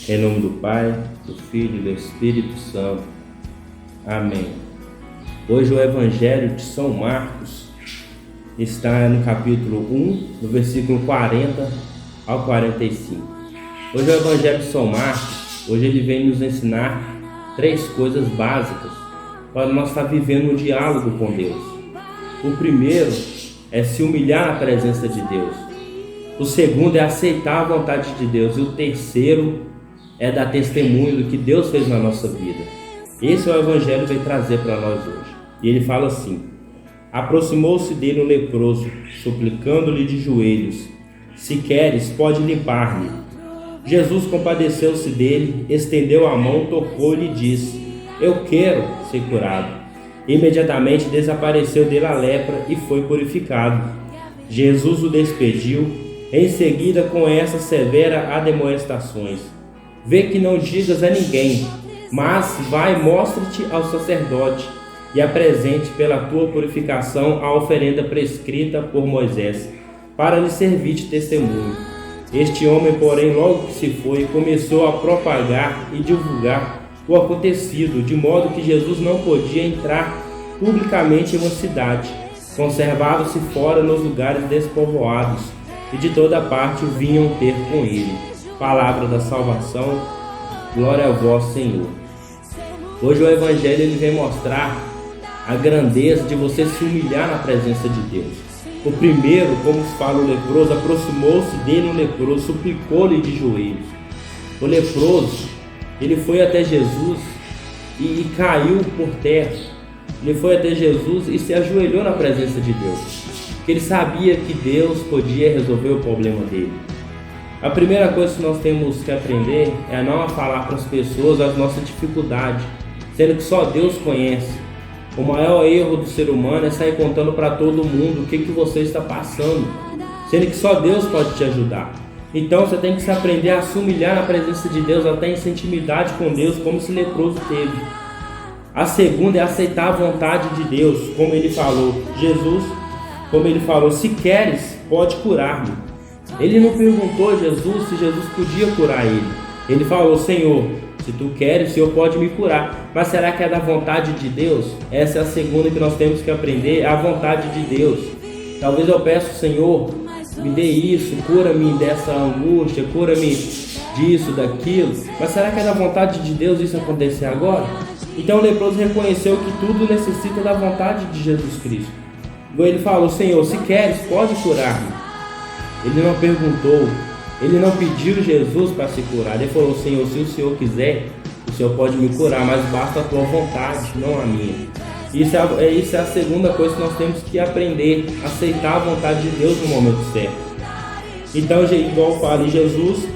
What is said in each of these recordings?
Em nome do Pai, do Filho e do Espírito Santo. Amém. Hoje o Evangelho de São Marcos está no capítulo 1, no versículo 40 ao 45. Hoje o Evangelho de São Marcos, hoje ele vem nos ensinar 3 coisas básicas para nós estar vivendo um diálogo com Deus. O primeiro é se humilhar na presença de Deus. O segundo é aceitar a vontade de Deus. E o terceiro é dar testemunho do que Deus fez na nossa vida. Esse é o Evangelho que vai trazer para nós hoje. E ele fala assim: aproximou-se dele um leproso, suplicando-lhe de joelhos: se queres, pode limpar-me. Jesus compadeceu-se dele, estendeu a mão, tocou-lhe e disse: eu quero ser curado. Imediatamente desapareceu dele a lepra e foi purificado. Jesus o despediu, em seguida com essas severas admoestações: vê que não digas a ninguém, mas vai e mostra-te ao sacerdote e apresente pela tua purificação a oferenda prescrita por Moisés, para lhe servir de testemunho. Este homem, porém, logo que se foi, começou a propagar e divulgar o acontecido, de modo que Jesus não podia entrar publicamente em uma cidade. Conservava-se fora nos lugares despovoados, e de toda parte vinham ter com ele. Palavra da salvação, glória a vós, Senhor. Hoje o Evangelho ele vem mostrar a grandeza de você se humilhar na presença de Deus. O primeiro, como fala o leproso, aproximou-se dele um leproso, suplicou-lhe de joelhos. O leproso, ele foi até Jesus e caiu por terra. Ele foi até Jesus e se ajoelhou na presença de Deus, porque ele sabia que Deus podia resolver o problema dele. A primeira coisa que nós temos que aprender é a não falar para as pessoas as nossas dificuldades, sendo que só Deus conhece. O maior erro do ser humano é sair contando para todo mundo o que você está passando, sendo que só Deus pode te ajudar. Então você tem que se aprender a se humilhar na presença de Deus, até em intimidade com Deus, como esse leproso teve. A segunda é aceitar a vontade de Deus, como ele falou. Jesus, como ele falou: se queres, pode curar-me. Ele não perguntou a Jesus se Jesus podia curar ele. Ele falou: Senhor, se tu queres, o Senhor pode me curar. Mas será que é da vontade de Deus? Essa é a segunda que nós temos que aprender, é a vontade de Deus. Talvez eu peço: Senhor, me dê isso, cura-me dessa angústia, cura-me disso, daquilo. Mas será que é da vontade de Deus isso acontecer agora? Então o leproso reconheceu que tudo necessita da vontade de Jesus Cristo. Ele falou: Senhor, se queres, pode curar-me. Ele não perguntou, ele não pediu Jesus para se curar. Ele falou: Senhor, se o Senhor quiser, o Senhor pode me curar, mas basta a tua vontade, não a minha. Isso é a segunda coisa que nós temos que aprender: aceitar a vontade de Deus no momento certo. Então, igual eu falei, Jesus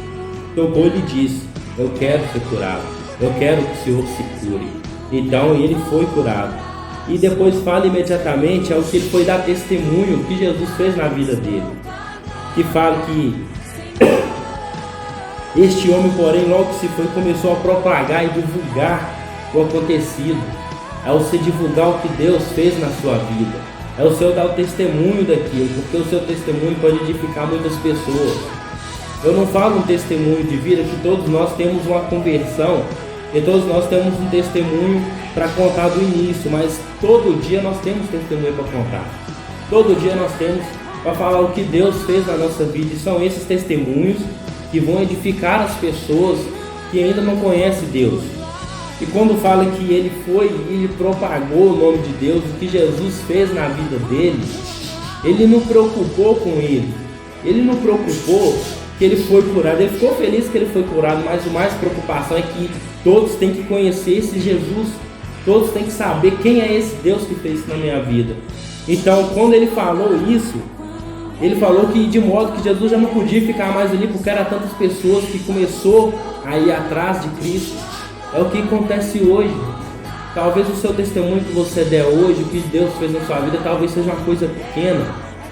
tocou e lhe disse: eu quero ser curado, eu quero que o Senhor se cure. Então ele foi curado. E depois fala imediatamente ao que ele foi dar testemunho que Jesus fez na vida dele. Que fala que este homem, porém, logo que se foi, começou a propagar e divulgar o acontecido. É o você divulgar o que Deus fez na sua vida. É o seu dar o testemunho daquilo, porque o seu testemunho pode edificar muitas pessoas. Eu não falo um testemunho de vida que todos nós temos uma conversão e todos nós temos um testemunho para contar do início, mas todo dia nós temos testemunho para contar. Todo dia nós temos para falar o que Deus fez na nossa vida, e são esses testemunhos que vão edificar as pessoas que ainda não conhecem Deus. E quando fala que ele foi e ele propagou o nome de Deus, o que Jesus fez na vida dele, ele não preocupou com ele não preocupou que ele foi curado, ele ficou feliz que ele foi curado, mas o mais preocupação é que todos têm que conhecer esse Jesus, todos têm que saber quem é esse Deus que fez isso na minha vida. Então, quando ele falou isso, ele falou que de modo que Jesus já não podia ficar mais ali, porque eram tantas pessoas que começou a ir atrás de Cristo. É o que acontece hoje. Talvez o seu testemunho que você der hoje, o que Deus fez na sua vida, talvez seja uma coisa pequena,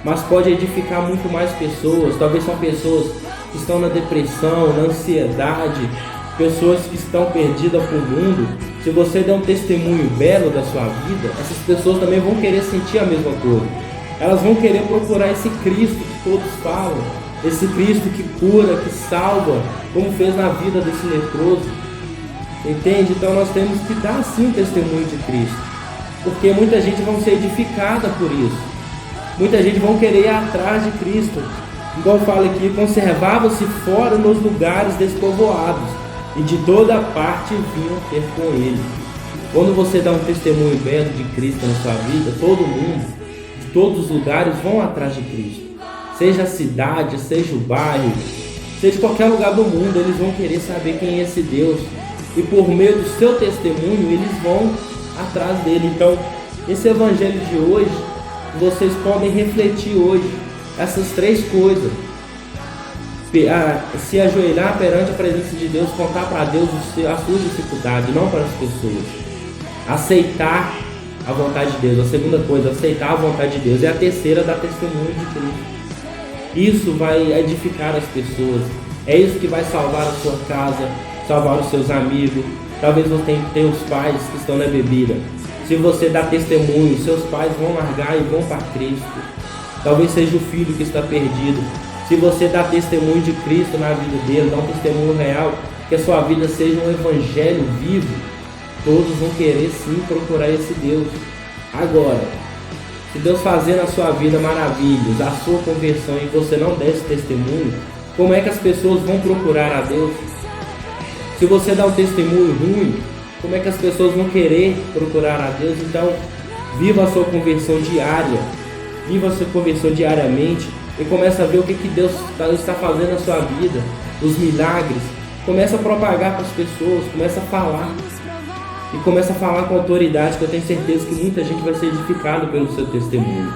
mas pode edificar muito mais pessoas. Talvez são pessoas que estão na depressão, na ansiedade, pessoas que estão perdidas para o mundo. Se você der um testemunho belo da sua vida, essas pessoas também vão querer sentir a mesma coisa. Elas vão querer procurar esse Cristo que todos falam. esse Cristo que cura, que salva, como fez na vida desse leproso. Entende? Então nós temos que dar sim o testemunho de Cristo, porque muita gente vai ser edificada por isso, muita gente vai querer ir atrás de Cristo. Igual fala aqui, conservava-se fora nos lugares despovoados, e de toda parte vinham ter com ele. Quando você dá um testemunho belo de Cristo na sua vida, todo mundo, de todos os lugares, vão atrás de Cristo. Seja a cidade, seja o bairro, seja qualquer lugar do mundo, eles vão querer saber quem é esse Deus. E por meio do seu testemunho, eles vão atrás dele. Então, esse evangelho de hoje, vocês podem refletir hoje essas três coisas: se ajoelhar perante a presença de Deus, contar para Deus a sua dificuldade, não para as pessoas, aceitar a vontade de Deus. A segunda coisa, aceitar a vontade de Deus. E a terceira, dar testemunho de Cristo. Isso vai edificar as pessoas, é isso que vai salvar a sua casa, salvar os seus amigos. Talvez você tenha os pais que estão na bebida. Se você dá testemunho, seus pais vão largar e vão para Cristo. Talvez seja o filho que está perdido. Se você dá testemunho de Cristo na vida dele, dá um testemunho real, que a sua vida seja um evangelho vivo, todos vão querer sim procurar esse Deus. Agora, se Deus fazer na sua vida maravilhas, a sua conversão, e você não der esse testemunho, como é que as pessoas vão procurar a Deus? Se você dá um testemunho ruim, como é que as pessoas vão querer procurar a Deus? Então, viva a sua conversão diária, viva a sua conversão diariamente, e começa a ver o que Deus está fazendo na sua vida, os milagres. Começa a propagar para as pessoas, começa a falar, e começa a falar com autoridade, que eu tenho certeza que muita gente vai ser edificada pelo seu testemunho.